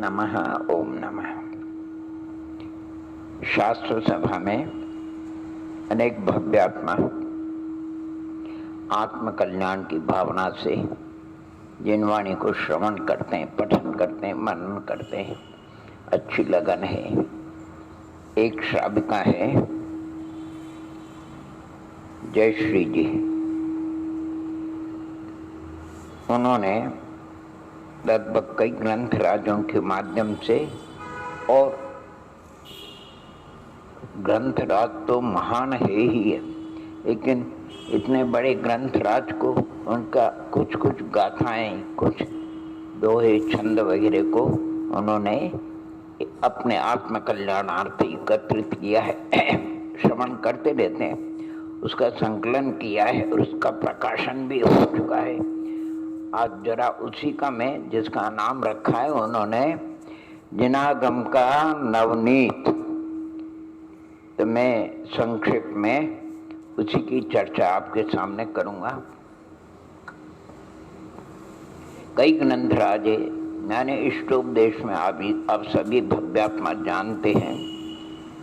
नमः। ओम नमः। शास्त्र सभा में अनेक भव्यात्मा आत्मकल्याण की भावना से जिन वाणी को श्रवण करते हैं, पठन करते हैं, मनन करते हैं, अच्छी लगन है। एक श्राविका है जयश्री जी, उन्होंने लगभग कई ग्रंथ राजों के माध्यम से, और ग्रंथराज तो महान है ही है, लेकिन इतने बड़े ग्रंथराज को उनका कुछ कुछ गाथाएं, कुछ दोहे, छंद वगैरह को उन्होंने अपने आत्मकल्याणार्थ एकत्रित किया है। श्रवण करते रहते हैं, उसका संकलन किया है और उसका प्रकाशन भी हो चुका है। आज जरा उसी का मैं, जिसका नाम रखा है उन्होंने जिनागम का नवनीत, तो मैं संक्षेप में उसी की चर्चा आपके सामने करूंगा। कई ग्रंथराज मैंने इष्टोपदेश में आप सभी भव्यात्मा जानते हैं।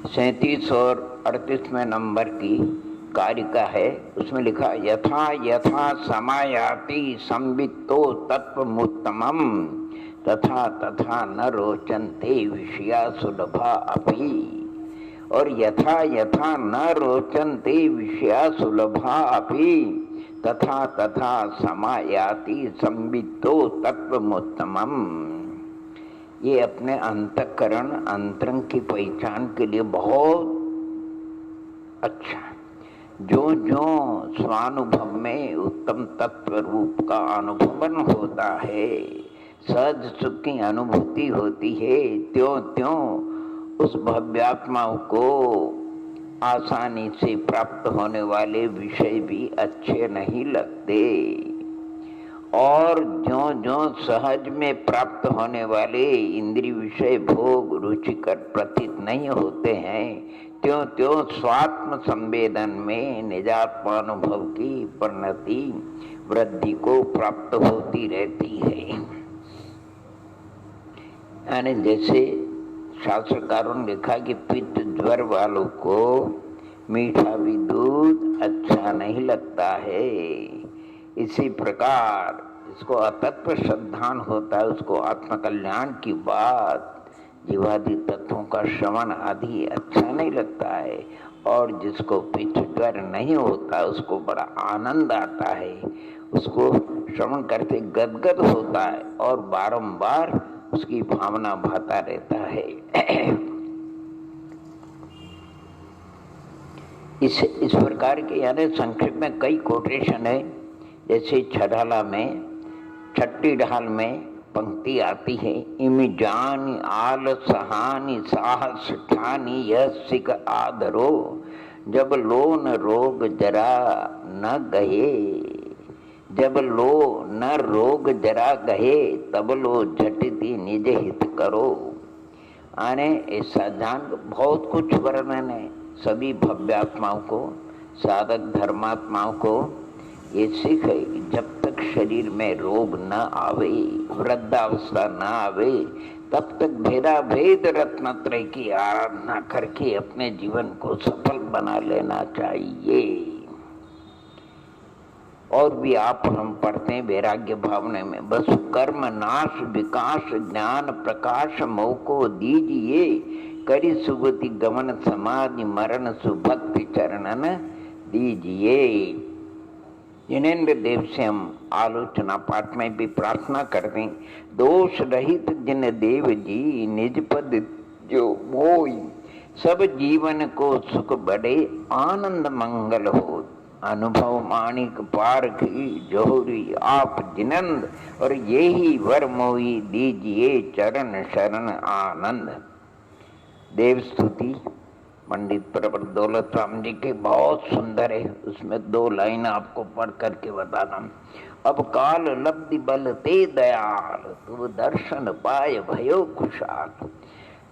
37 और 38वें नंबर की कारिका है, उसमें लिखा यथा यथा समायाति संवित्तो तत्वमुत्तमम् तथा तथा न रोचन्ते विषया सुलभा अपि। और यथा यथा न रोचन्ते विषया सुलभा अपि तथा तथा समायाति संवित्तो तत्वमुत्तमम्। ये अपने अंतःकरण, अंतरंग की पहचान के लिए बहुत अच्छा है। जो जो स्वानुभव में उत्तम तत्व रूप का अनुभवन होता है, सहज सुख की अनुभूति होती है, त्यों त्यों उस भव्यात्माओं को आसानी से प्राप्त होने वाले विषय भी अच्छे नहीं लगते, और जो जो सहज में प्राप्त होने वाले इंद्रिय विषय भोग रुचिकर प्रतीत नहीं होते हैं, त्यों त्यों स्वात्म संवेदन में निजात्मानुभव की परिणति वृद्धि को प्राप्त होती रहती है। यानी जैसे शास्त्रकारों ने लिखा कि पित्त ज्वर वालों को मीठा भी दूध अच्छा नहीं लगता है, इसी प्रकार इसको अतत्व श्रद्धान होता है, उसको आत्मकल्याण की बात, जीवादि तत्वों का श्रवण आदि अच्छा नहीं लगता है, और जिसको पित्त ज्वर नहीं होता उसको बड़ा आनंद आता है, उसको श्रवण करके गदगद होता है और बारंबार उसकी भावना भाता रहता है। इस प्रकार के यानी संक्षेप में कई कोटेशन है। जैसे छठाला में, छठी ढाल में पंक्ति आती है, इमि जानी आल सहानी साहस ठानी यह सिक आदरो, जब लोन रोग जरा न गए, जब लो न रोग जरा गए, तब लो झटती निज हित करो। आने ऐसा जान बहुत कुछ वर्णन है सभी भव्यात्माओं को, साधक धर्मात्माओं को ये सीख है कि जब तक शरीर में रोग न आवे, वृद्धावस्था न आवे, तब तक भेदा भेद रत्नत्रय की आराधना करके अपने जीवन को सफल बना लेना चाहिए। और भी आप हम पढ़ते हैं वैराग्य भावना में, बस कर्म नाश विकास ज्ञान प्रकाश मोह को दीजिए, करी सुगति गमन समाधि मरण सुभक्ति चरणन दीजिए। जिनेन्द्र देव से हम आलोचना पाठ में भी प्रार्थना करते हैं, दोष रहित जिन देव जी निज पद जो मोई, सब जीवन को सुख बढ़े आनंद मंगल हो, अनुभव माणिक पार की जोहरी आप जिनंद, और यही वर मोई दीजिए चरण शरण आनंद। देव स्तुति पंडित प्रवर दौलत राम जी के बहुत सुंदर है, उसमें 2 लाइन आपको पढ़ करके बताना। अब काल लब्धि बल ते दयाल, तू दर्शन पाए भयो खुशाल।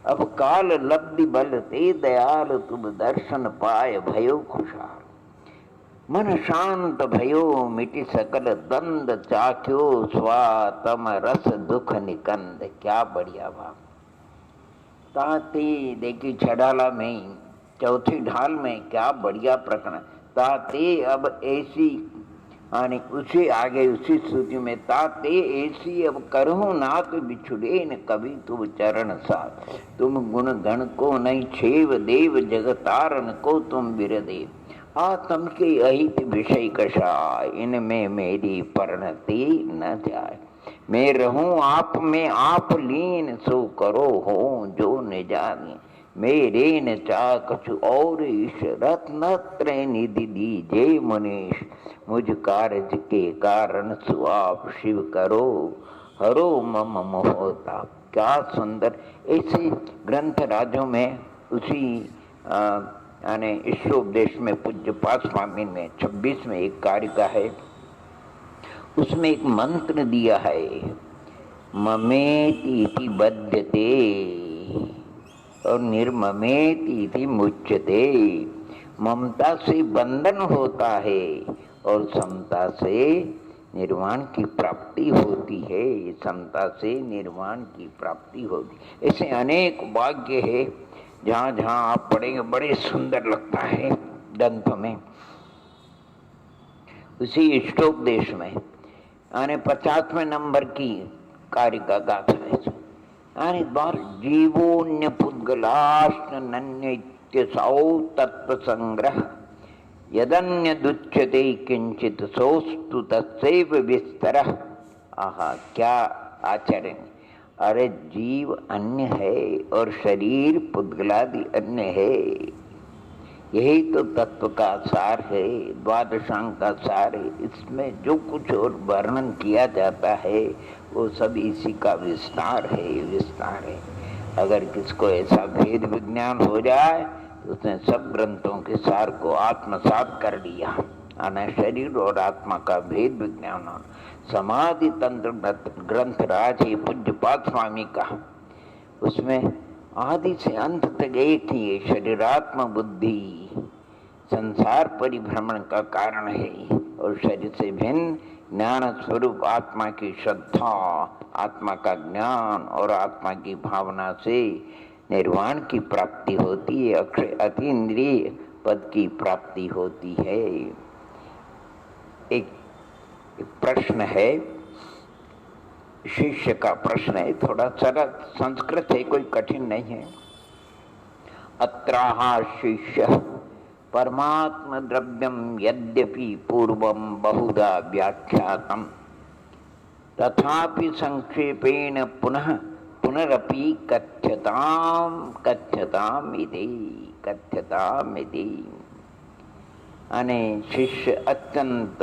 अब काल लब्धि बल ते दयाल, तुम दर्शन पाए भयो खुशाल। मन शांत भयो मिटी सकल द्वंद चाख्यो स्वातम रस दुख निकंद। क्या बढ़िया भाव। ताते देखी छड़ाला में चौथी ढाल में क्या बढ़िया प्रकरण। ताते अब ऐसी आने उसी आगे उसी स्तुति में ताते ऐसी अब करहूं नाथ बिछुड़े न कभी तुम चरण साथ। तुम गुण गण को नहीं छेव देव जगतारन को तुम बिरदेव। आत्म के अहित विषय कषाय इनमें मेरी परिणति न जाए। मैं रहूं आप में आप लीन सो करो हो जो निजानी। मेरे न चाह कछु और ईश रत्नत्र निधि दीजे मनीष। मुझ कार्य के कारण सुआप शिव करो हरो मम मोहता। क्या सुंदर। ऐसे ग्रंथ राजों में उसी यानी ईश्वरोपदेश में पूज्य पाद स्वामी में 26 में एक कारिका है, उसमें एक मंत्र दिया है, ममेति बध्यते और निर्ममेति मुच्यते। ममता से बंधन होता है और समता से निर्वाण की प्राप्ति होती है। समता से निर्वाण की प्राप्ति होती। ऐसे अनेक वाक्य है, जहाँ जहाँ आप पढ़ेंगे बड़े सुंदर लगता है ग्रंथ में। उसी इष्टोपदेश में यानी 50वें नंबर की कारिका गाथा है। यानी बार जीवोन्य पुद्गलाश्न नन्य सौ तत्व संग्रह यदन्य दुच्यते किंचित सोस्तु तत्सैव विस्तरः। आहा क्या आचरण। अरे जीव अन्य है और शरीर पुद्गलादि अन्य है। यही तो तत्व का सार है, द्वादशांग का सार है। इसमें जो कुछ और वर्णन किया जाता है वो सब इसी का विस्तार है, विस्तार है। अगर किसको ऐसा भेद विज्ञान हो जाए तो उसने सब ग्रंथों के सार को आत्मसात कर लिया। आना शरीर और आत्मा का भेद विज्ञान। समाधि तंत्र ग्रंथ राज है पूज्य पाद स्वामी का, उसमें आदि से अंत तक एक ही है। शरीरात्मा बुद्धि संसार परिभ्रमण का कारण है और शरीर से भिन्न ज्ञान स्वरूप आत्मा की श्रद्धा, आत्मा का ज्ञान और आत्मा की भावना से निर्वाण की प्राप्ति होती है, अक्षय अतीन्द्रिय पद की प्राप्ति होती है। एक प्रश्न है, शिष्य का प्रश्न है, थोड़ा सरल संस्कृत है, कोई कठिन नहीं है। अत्राहा शिष्य परमात्म द्रव्यम यद्यपि पूर्वं बहुधा व्याख्यातम तथापि संक्षेपेण पुनः पुनरपि कथ्यताम इति। अने शिष्य अत्यंत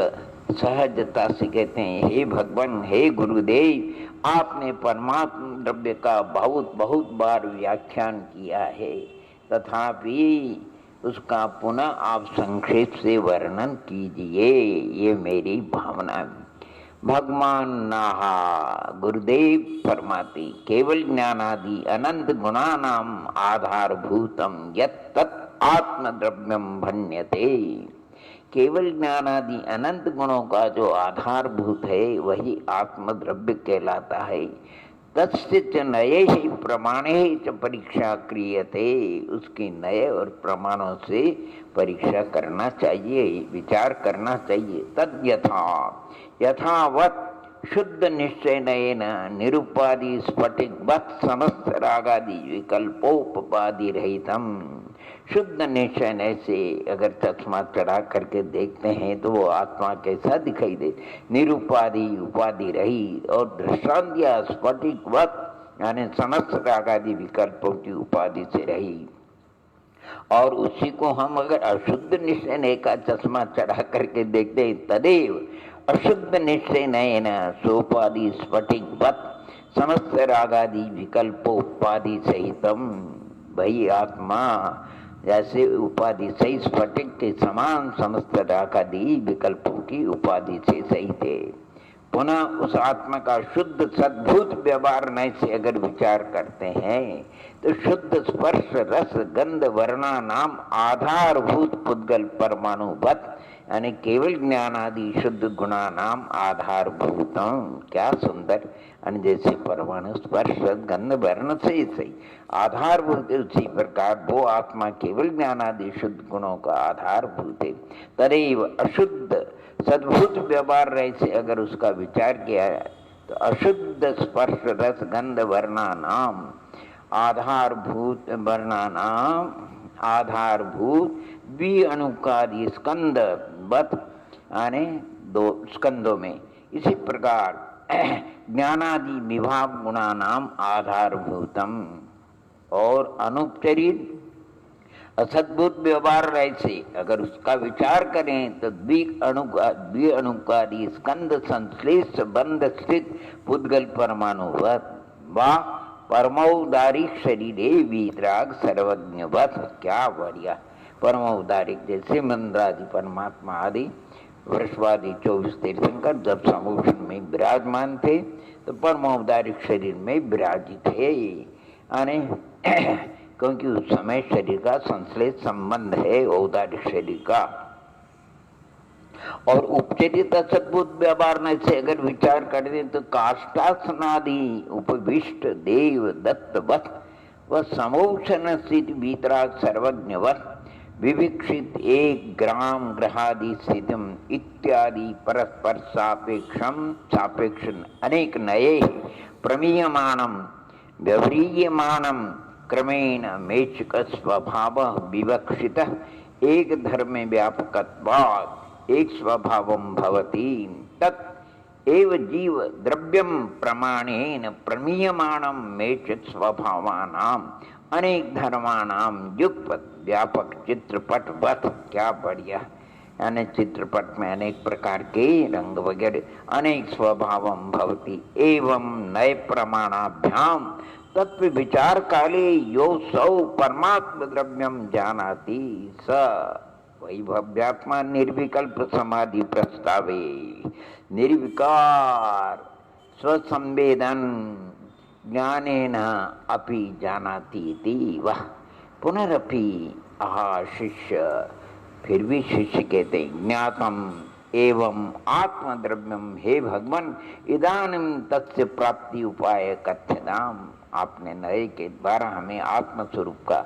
सहजता से कहते हैं, हे भगवान, हे गुरुदेव, आपने परमात्म द्रव्य का बहुत बहुत बार व्याख्यान किया है, तथापि उसका पुनः आप संक्षेप से वर्णन कीजिए, ये मेरी भावना है। भगवान नाहा गुरुदेव फरमाते, केवल ज्ञानादि अनंत गुणानाम आधारभूतम यत् आत्मद्रव्यम भण्यते। केवल ज्ञानादि अनंत गुणों का जो आधारभूत है वही आत्मद्रव्य कहलाता है। तस्य च नये ही प्रमाणे च परीक्षा क्रियते। उसकी नए और प्रमाणों से परीक्षा करना चाहिए, विचार करना चाहिए। तद यथावत शुद्ध निश्चय नयन निरुपाधि स्फटिकवत् समस्त रागादि विकल्पोपाधि रहितम। शुद्ध निश्चय से अगर चश्मा चढ़ा करके देखते हैं तो वो आत्मा कैसा दिखाई दे, निरुपाधि उपाधि रहित और दृष्टांत्या स्फटिकवत् यानी समस्त रागादि विकल्पों की उपाधि से रही। और उसी को हम अगर अशुद्ध निश्चय का चश्मा चढ़ा करके देखते हैं, तदेव अशुद्ध निश्चय नयन सोपाधि स्फटिकवत् समस्त रागादि विकल्पोपाधि सहितम। वही आत्मा जैसे उपाधि सही स्फटिक के समान समस्त रागादि विकल्पों की उपाधि से सहित है। पुनः उस आत्मा का शुद्ध सद्भूत व्यवहार नय से अगर विचार करते हैं तो शुद्ध स्पर्श रस गंध वर्णा नाम आधारभूत पुद्गल परमाणुवत यानी केवल ज्ञानादि शुद्ध गुणानाम आधारभूतम। क्या सुंदर! आणि जैसे परमाणु स्पर्श गंध वर्ण से सही आधारभूत है, उसी प्रकार वो आत्मा केवल ज्ञानादि शुद्ध गुणों का आधारभूत है। तदेव अशुद्ध सद्भूत व्यवहार रहे से अगर उसका विचार किया तो अशुद्ध स्पर्श रस गंध वर्णानाम आधारभूत वर्णानाम आधारभूत द्विअणुकादि स्कंद बत यानी 2 स्कंदों में, इसी प्रकार ज्ञानादि विभाग गुणानाम आधारभूतम। और अनुपचरित असद्भुत व्यवहार रहे अगर उसका विचार करें तो द्विअणुकादि स्कंद संश्लेष बंध स्थित पुद्गल परमाणुवत व परमौदारिक शरीरे वीतराग सर्वज्ञवत। क्या बढ़िया! परमौदारिक जैसे मंद्रादि परमात्मा आदि वृषवादी 24 तीर्थंकर जब समोषण में विराजमान थे तो परमौदारिक शरीर में विराजित थे, यानी क्योंकि उस समय शरीर का संश्लेष संबंध है औदारिक शरीर का। और उपचरित सद्भुत व्यवहार से अगर विचार करें तो काष्ठासनादि उपविष्ट देव दत्तवत व समोषण स्थित वीतराग सर्वज्ञवत विविक्षित एक ग्राम ग्रहादि स्थितम इत्यादि परस्पर सापेक्षम अनेक नये प्रमीयमानम व्यवह्रियमानम क्रमेण मेचक स्वभाव विवक्षित एक धर्म व्यापकत्वात् एक स्वभावम भवति तत् एव जीव द्रव्यम प्रमाणेन प्रमीयमानम मेचक स्वभावानाम अनेक धर्मानाम युगपत व्यापक चित्रपट वत। क्या बढ़िया! यानी चित्रपट में अनेक प्रकार के रंग वगैरह अनेक स्वभावम भवति एवं नए प्रमाणाभ्याम तत्व विचार काले यो सौ परमात्म द्रव्यम जानाति स वैभव्यात्मा निर्विकल्प समाधि प्रस्तावे निर्विकार स्वसंवेदन ज्ञानेन अपि जानाति इति। वह पुनरपि आहा शिष्य, फिर भी शिष्य कहते ज्ञातम एवं आत्मद्रव्यम हे भगवान इदानीं तस्य प्राप्ति उपाय कथ्यताम। आपने नए के द्वारा हमें आत्म स्वरूप का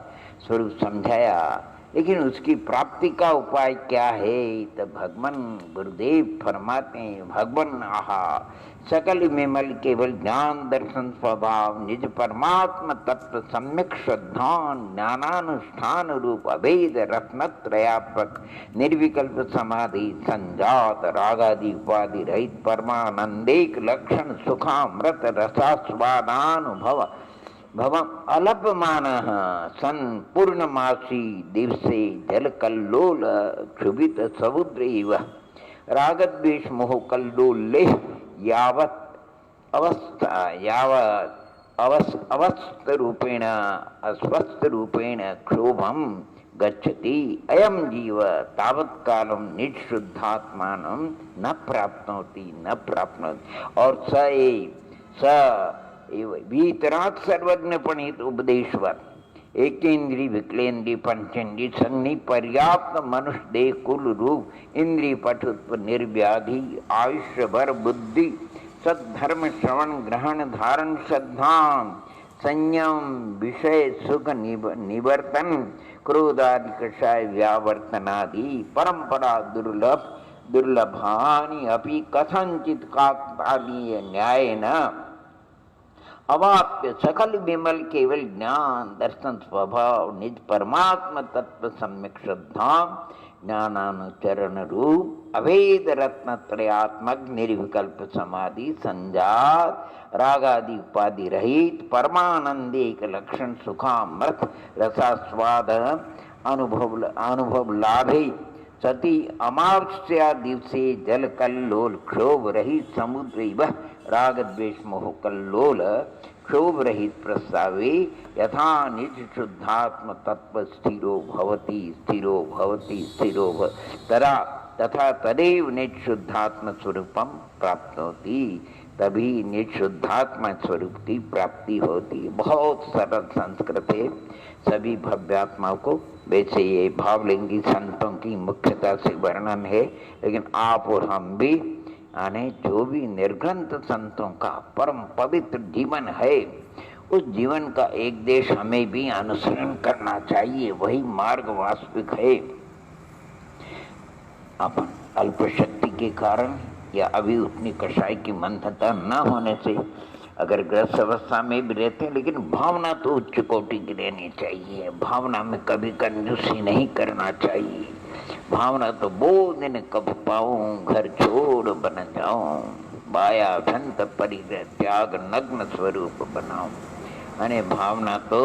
स्वरूप समझाया, लेकिन उसकी प्राप्ति का उपाय क्या है? तो भगवान गुरुदेव फरमाते हैं भगवान आहा सकल विमल केवल ज्ञान दर्शन स्वभाव निज परमात्म तत्व सम्यक श्रद्धान ज्ञानानुष्ठान रूप अभेद रत्नत्रयात्मक निर्विकल्प समाधि संजात रागादि उपाधि रहित परमानंदेक लक्षण सुखामृत रसास्वादानुभव भवम अलपमान सन पूर्णमासी दिवसे जल कल्लोल क्षुभित समुद्र इव रागद्वेष मोह कल्लोले यावत अवस्थ रूपेण अस्वस्थ रूपेण क्षोभम गच्छति अयम जीव तावत् कालम निःशुद्धात्मानं न प्राप्नोति न प्राप्नोति। और स वीतराग सर्वज्ञ पणित उपदेशवत एकेन्द्रीय विकलेन्द्रीय पंचेन्द्रीय संज्ञी पर्याप्त मनुष्य देह कुल रूप इंद्रिय पटुत्व निर्व्याधि आयुष्य भर बुद्धि सद्धर्म श्रवण ग्रहण धारण श्रद्धा संयम विषय सुख निवर्तन क्रोधादि कषाय व्यावर्तनादि परंपरा दुर्लभानि अपि कथंचित काकतालीय न्यायेन अवाप्य सकल विमल केवल ज्ञान दर्शन स्वभाव निज परमात्म तत्व सम्यक श्रद्धा ज्ञानानुचरण रूप अभेद रत्न त्रयात्मक निर्विकल्प समाधि संजात रागादि उपाधि रहित परमानंदेक लक्षण सुखामृत रसास्वाद अनुभव लाभे सती अमावस्या दिवसे जल कल्लोल क्षोभ रहित समुद्र इव राग द्वेष मोह कल्लोल क्षोभ रहित प्रस्तावे यथा निज शुद्धात्म तत्व स्थिरो भवति तथा तदेव निज शुद्धात्म स्वरूपम प्राप्नोति तभी निशुद्धात्मा स्वरूप की प्राप्ति होती है। बहुत सरल संस्कृत है, सभी भव्यात्माओं को। वैसे ये भावलिंगी संतों की मुख्यता से वर्णन है, लेकिन आप और हम भी यानी जो भी निर्ग्रंथ संतों का परम पवित्र जीवन है, उस जीवन का एक देश हमें भी अनुसरण करना चाहिए। वही मार्ग वास्तविक है। अपन अल्प शक्ति के कारण या अभी उतनी कषाय की मंथता न होने से अगर ग्रस्त अवस्था में भी रहते हैं, लेकिन भावना तो उच्च कोटि की रहनी चाहिए। भावना में कभी कंजूसी नहीं करना चाहिए। भावना तो बोल दिन कब पाऊं, घर छोड़ बन जाऊं, बाया भ्यंत परिग्रह त्याग नग्न स्वरूप बनाऊं। यानी भावना तो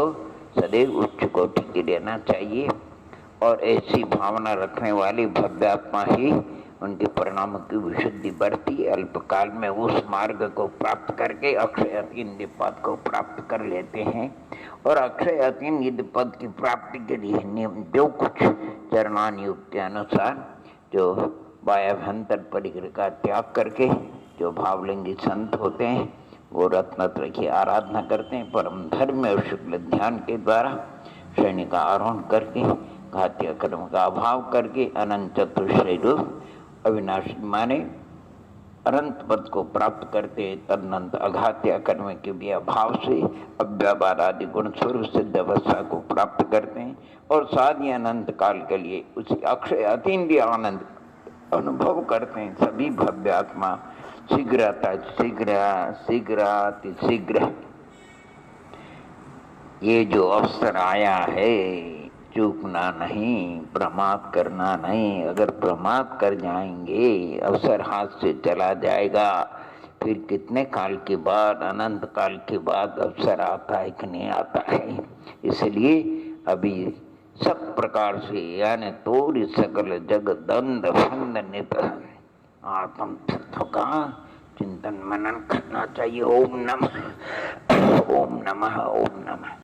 सदैव उच्च कोटि की रहना चाहिए, और ऐसी भावना रखने वाली भव्यात्मा ही उनके परिणामों की विशुद्धि बढ़ती। अल्पकाल में उस मार्ग को प्राप्त करके अक्षय अतीन पद को प्राप्त कर लेते हैं। और अक्षय अतीन पद की प्राप्ति के लिए नियम जो कुछ चरणानुयुक्त के अनुसार जो वायाभ्यंतर परिग्रह का त्याग करके जो भावलिंगी संत होते हैं, वो रत्नत्र की आराधना करते हैं। परम धर्म और शुक्ल ध्यान के द्वारा श्रेणी का आरोहण करके घातीय कर्म का अभाव करके अनंत चतुश्रय रूप अविनाशी माने अनंत पद को प्राप्त करते। तदनंत अघात्य कर्म के भी अभाव से अव्यापार आदि गुण स्वरूप सिद्ध अवस्था को प्राप्त करते हैं, और साथ ही अनंत काल के लिए उसी अक्षय अतीन्द्रिय आनंद अनुभव करते हैं। सभी भव्यात्मा शीघ्र ये जो अवसर आया है, चूकना नहीं, प्रमाद करना नहीं। अगर प्रमाद कर जाएंगे, अवसर हाथ से चला जाएगा। फिर कितने काल के बाद, अनंत काल के बाद अवसर आता है कि नहीं आता है। इसलिए अभी सब प्रकार से यानी तोरी सकल जग दंड फंद नित आत्म तत्व का चिंतन मनन करना चाहिए। ओम नमः, ओम नमः, ओम नमः।